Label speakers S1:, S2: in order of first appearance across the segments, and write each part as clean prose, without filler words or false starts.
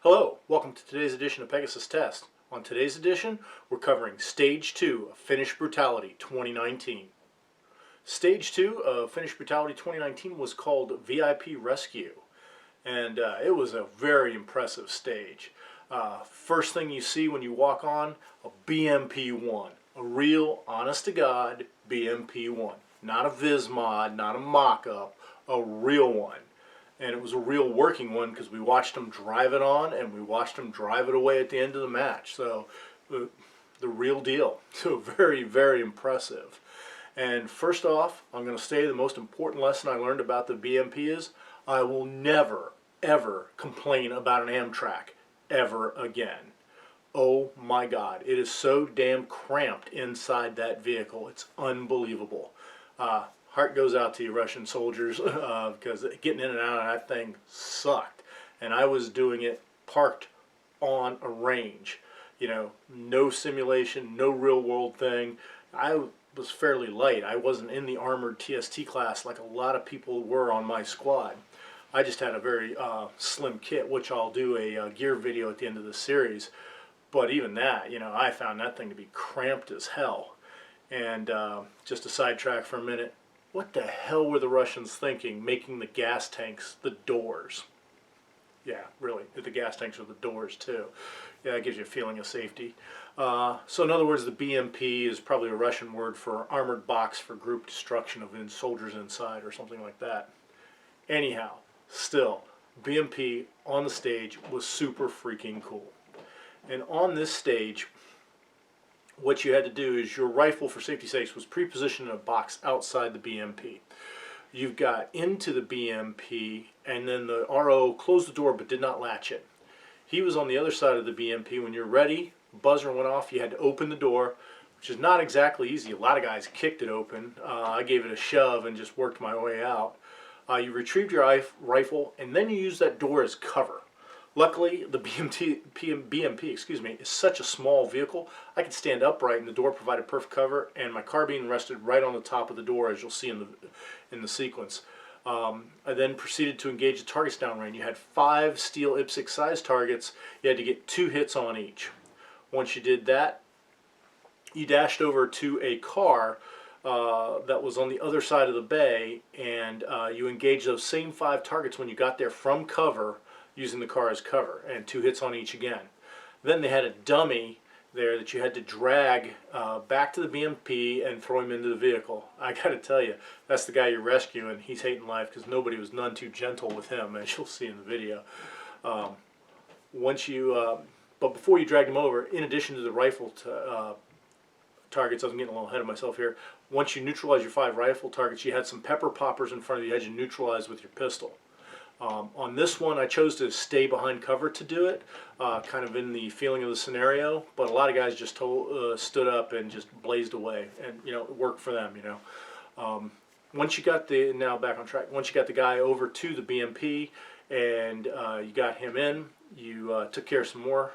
S1: Hello, welcome to today's edition of Pegasus Test. On today's edition, we're covering Stage 2 of Finnish Brutality 2019. Stage 2 of Finnish Brutality 2019 was called VIP Rescue, and it was a very impressive stage. First thing you see when you walk on, a BMP-1, a real, honest-to-God BMP-1. Not a Viz mod, not a mock-up, a real one. And it was a real working one because we watched them drive it on and we watched them drive it away at the end of the match. So the real deal. So very, very impressive. And first off, I'm going to say the most important lesson I learned about the BMP is I will never, ever complain about an Amtrak ever again. Oh my God, it is so damn cramped inside that vehicle. It's unbelievable. Heart goes out to you Russian soldiers because getting in and out of that thing sucked. And I was doing it parked on a range. You know, no simulation, no real world thing. I was fairly light. I wasn't in the armored TST class like a lot of people were on my squad. I just had a very slim kit, which I'll do a gear video at the end of the series. But even that, you know, I found that thing to be cramped as hell. And just a sidetrack for a minute. What the hell were the Russians thinking, making the gas tanks the doors? Yeah, really, the gas tanks are the doors too. Yeah, that gives you a feeling of safety. So in other words, the BMP is probably a Russian word for armored box for group destruction of soldiers inside or something like that. Anyhow, still, BMP on the stage was super freaking cool. And on this stage, what you had to do is your rifle, for safety's sakes, was pre-positioned in a box outside the BMP. You got into the BMP, and then the RO closed the door but did not latch it. He was on the other side of the BMP. When you're ready, buzzer went off, you had to open the door, which is not exactly easy. A lot of guys kicked it open. I gave it a shove and just worked my way out. You retrieved your rifle, and then you used that door as cover. Luckily, the BMP is such a small vehicle, I could stand upright and the door provided perfect cover, and my carbine rested right on the top of the door, as you'll see in the sequence. I then proceeded to engage the targets downrange. You had 5 steel IPSC size targets. You had to get 2 hits on each. Once you did that, you dashed over to a car that was on the other side of the bay, and you engaged those same 5 targets when you got there from cover, using the car as cover, and 2 hits on each again. Then they had a dummy there that you had to drag back to the BMP and throw him into the vehicle. I gotta tell you, that's the guy you're rescuing. He's hating life because nobody was none too gentle with him, as you'll see in the video. But before you dragged him over, in addition to the rifle targets, I'm getting a little ahead of myself here, once you neutralize your 5 rifle targets, you had some pepper poppers in front of you that you neutralized with your pistol. On this one, I chose to stay behind cover to do it, kind of in the feeling of the scenario, but a lot of guys just stood up and just blazed away, and you know, it worked for them, you know. Once you got now back on track, once you got the guy over to the BMP and you got him in, you took care of some more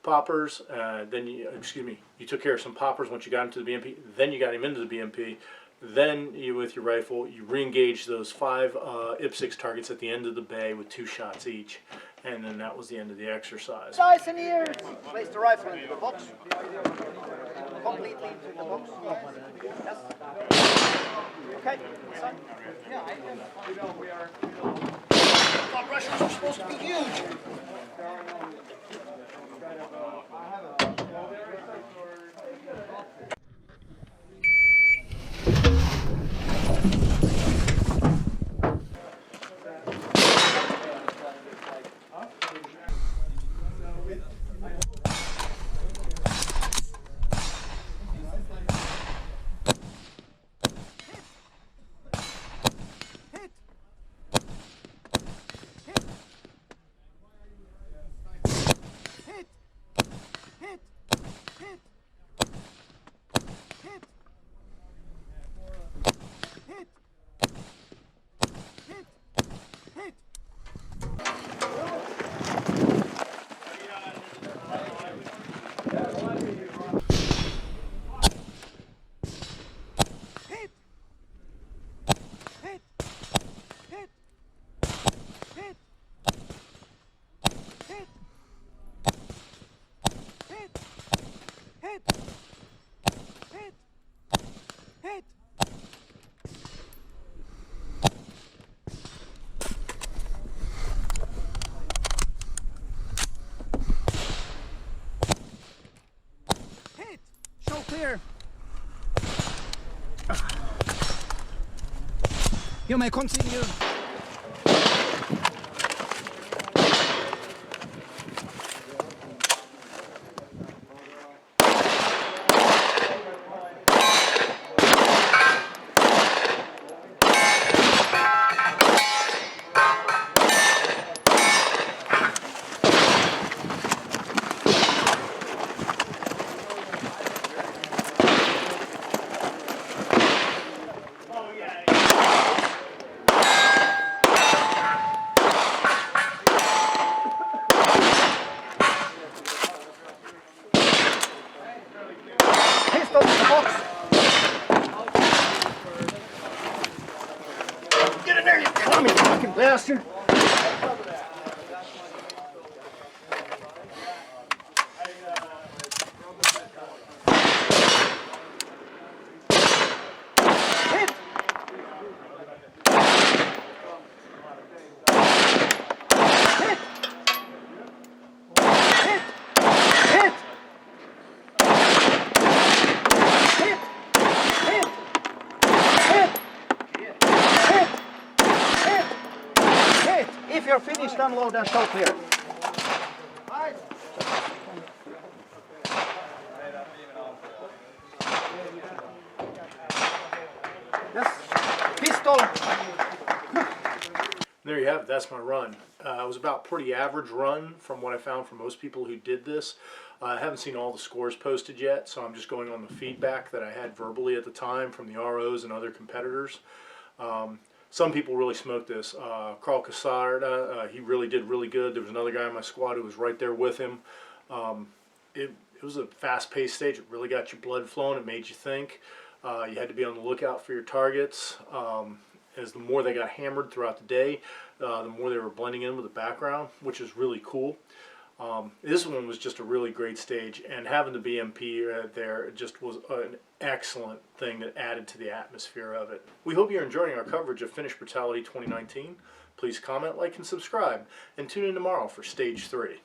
S1: poppers, you took care of some poppers once you got him to the BMP, then you got him into the BMP. Then you, with your rifle, you re-engage those 5 IPSC targets at the end of the bay with 2 shots each, and then that was the end of the exercise.
S2: Nice in here. Place the rifle into the box. Completely into the box. Yes. Okay. Yeah. I thought Russians were supposed to be huge. clear. You may continue. Pistol in the box. Get in there, you commie fucking bastard. Hit. Hit. Hit. Hit. Hit! Hit! Hit! Hit! Hit! Hit! If you're finished, unload and show clear. Yes. Pistol.
S1: There you have it. That's my run. It was about pretty average run from what I found from most people who did this. I haven't seen all the scores posted yet, so I'm just going on the feedback that I had verbally at the time from the ROs and other competitors. Some people really smoked this. Carl Casarda, he really did really good. There was another guy in my squad who was right there with him. It was a fast-paced stage. It really got your blood flowing. It made you think. You had to be on the lookout for your targets. As the more they got hammered throughout the day, the more they were blending in with the background, which is really cool. This one was just a really great stage, and having the BMP there just was an excellent thing that added to the atmosphere of it. We hope you're enjoying our coverage of Finnish Brutality 2019. Please comment, like, and subscribe, and tune in tomorrow for Stage 3.